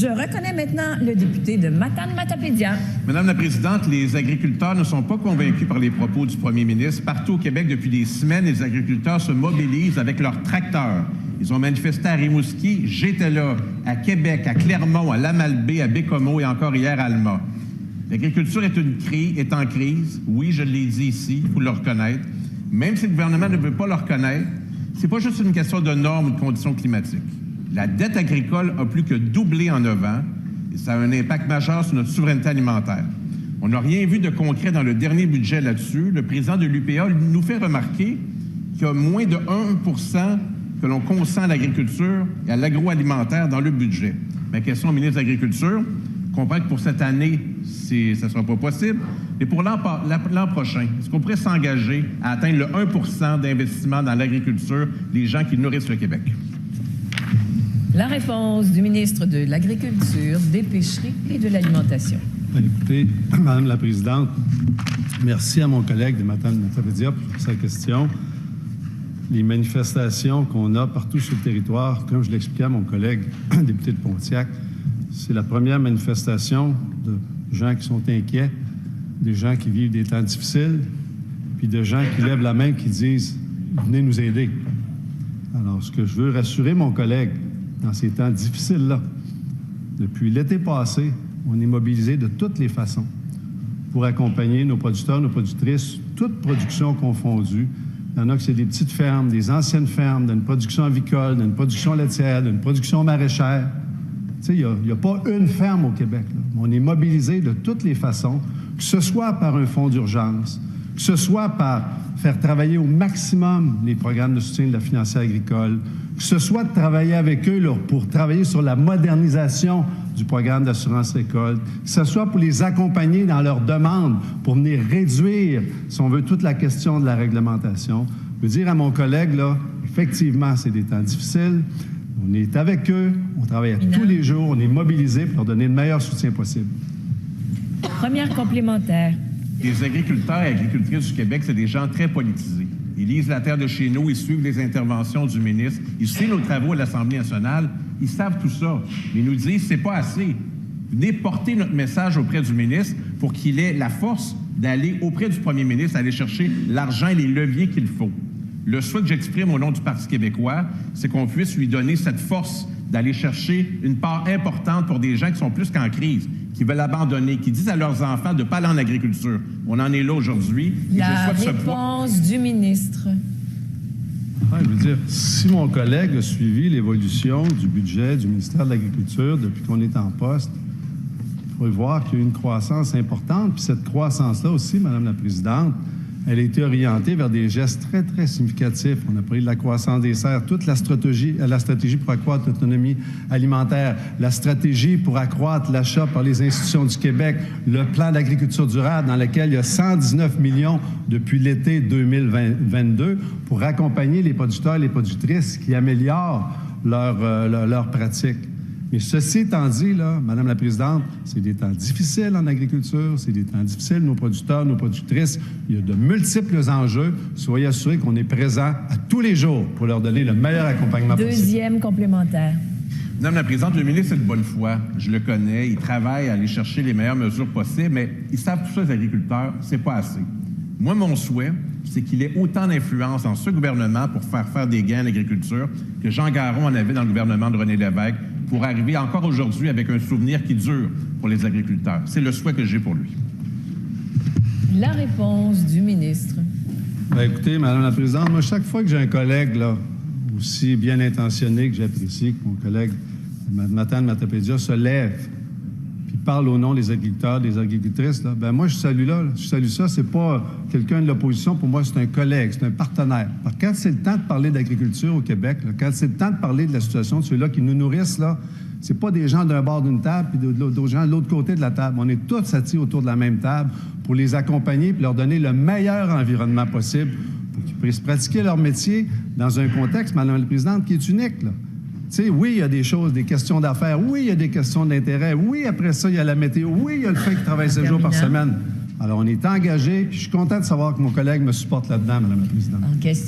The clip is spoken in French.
Je reconnais maintenant le député de Matane-Matapédia. Madame la Présidente, les agriculteurs ne sont pas convaincus par les propos du premier ministre. Partout au Québec, depuis des semaines, les agriculteurs se mobilisent avec leurs tracteurs. Ils ont manifesté à Rimouski, j'étais là, à Québec, à Clermont, à Lamalbé, à Bécomo et encore hier à Alma. L'agriculture est en crise. Oui, je l'ai dit ici, il faut le reconnaître. Même si le gouvernement ne veut pas le reconnaître, c'est pas juste une question de normes ou de conditions climatiques. La dette agricole a plus que doublé en 9 ans et ça a un impact majeur sur notre souveraineté alimentaire. On n'a rien vu de concret dans le dernier budget là-dessus. Le président de l'UPA nous fait remarquer qu'il y a moins de 1% que l'on consent à l'agriculture et à l'agroalimentaire dans le budget. Ma question au ministre de l'Agriculture, je comprends que pour cette année, ça ne sera pas possible, mais pour l'an prochain, est-ce qu'on pourrait s'engager à atteindre le 1% d'investissement dans l'agriculture des gens qui nourrissent le Québec? La réponse du ministre de l'Agriculture, des Pêcheries et de l'Alimentation. Écoutez, Madame la Présidente, merci à mon collègue de Matane-Matapédia pour sa question. Les manifestations qu'on a partout sur le territoire, comme je l'expliquais à mon collègue député de Pontiac, c'est la première manifestation de gens qui sont inquiets, des gens qui vivent des temps difficiles, puis de gens qui lèvent la main, qui disent « Venez nous aider ». Alors, ce que je veux rassurer mon collègue dans ces temps difficiles-là, depuis l'été passé, on est mobilisé de toutes les façons pour accompagner nos producteurs, nos productrices, toutes productions confondues. Il y en a que c'est des petites fermes, des anciennes fermes, d'une production avicole, d'une production laitière, d'une production maraîchère. Tu sais, il n'y a pas une ferme au Québec, là. On est mobilisé de toutes les façons, que ce soit par un fonds d'urgence, que ce soit par faire travailler au maximum les programmes de soutien de la financière agricole, que ce soit de travailler avec eux là, pour travailler sur la modernisation du programme d'assurance récolte, que ce soit pour les accompagner dans leurs demandes, pour venir réduire, si on veut, toute la question de la réglementation. Je veux dire à mon collègue, là, effectivement, c'est des temps difficiles. On est avec eux, on travaille tous les jours, on est mobilisés pour leur donner le meilleur soutien possible. Première complémentaire. Les agriculteurs et agricultrices du Québec, c'est des gens très politisés. Ils lisent La Terre de chez nous, ils suivent les interventions du ministre, ils suivent nos travaux à l'Assemblée nationale, ils savent tout ça. Mais ils nous disent, c'est pas assez. Venez porter notre message auprès du ministre pour qu'il ait la force d'aller auprès du premier ministre, aller chercher l'argent et les leviers qu'il faut. Le souhait que j'exprime au nom du Parti québécois, c'est qu'on puisse lui donner cette force d'aller chercher une part importante pour des gens qui sont plus qu'en crise, qui veulent abandonner, qui disent à leurs enfants de ne pas aller en agriculture. On en est là aujourd'hui. La réponse du ministre. Ouais, je veux dire, si mon collègue a suivi l'évolution du budget du ministère de l'Agriculture depuis qu'on est en poste, il faut voir qu'il y a une croissance importante. Puis cette croissance-là aussi, Madame la Présidente, elle a été orientée vers des gestes très, très significatifs. On a parlé de la croissance des serres, toute la stratégie pour accroître l'autonomie alimentaire, la stratégie pour accroître l'achat par les institutions du Québec, le plan d'agriculture durable dans lequel il y a 119 millions depuis l'été 2022 pour accompagner les producteurs et les productrices qui améliorent leurs pratiques. Mais ceci étant dit, là, Madame la Présidente, c'est des temps difficiles en agriculture, c'est des temps difficiles, nos producteurs, nos productrices. Il y a de multiples enjeux. Soyez assurés qu'on est présent à tous les jours pour leur donner le meilleur accompagnement possible. Deuxième complémentaire. Madame la Présidente, le ministre est de bonne foi. Je le connais. Il travaille à aller chercher les meilleures mesures possibles, mais ils savent tout ça, les agriculteurs, c'est pas assez. Moi, mon souhait, c'est qu'il ait autant d'influence dans ce gouvernement pour faire des gains à l'agriculture que Jean Garon en avait dans le gouvernement de René Lévesque pour arriver encore aujourd'hui avec un souvenir qui dure pour les agriculteurs. C'est le souhait que j'ai pour lui. La réponse du ministre. Bien, écoutez, Madame la Présidente, moi, chaque fois que j'ai un collègue là, aussi bien intentionné que j'apprécie, que mon collègue Matane-Matapédia se lève puis parle au nom des agriculteurs, des agricultrices, là, ben moi, je salue ça. C'est pas quelqu'un de l'opposition. Pour moi, c'est un collègue, c'est un partenaire. Alors, quand c'est le temps de parler d'agriculture au Québec, là, quand c'est le temps de parler de la situation de ceux-là qui nous nourrissent, là, c'est pas des gens d'un bord d'une table puis d'autres gens de l'autre côté de la table. On est tous assis autour de la même table pour les accompagner et leur donner le meilleur environnement possible pour qu'ils puissent pratiquer leur métier dans un contexte, Madame la Présidente, qui est unique, là. Tu sais, oui, il y a des choses, des questions d'affaires. Oui, il y a des questions d'intérêt. Oui, après ça, il y a la météo. Oui, il y a le fait qu'ils travaillent 7 jours par semaine. Alors, on est engagé. Je suis content de savoir que mon collègue me supporte là-dedans, Madame la Présidente.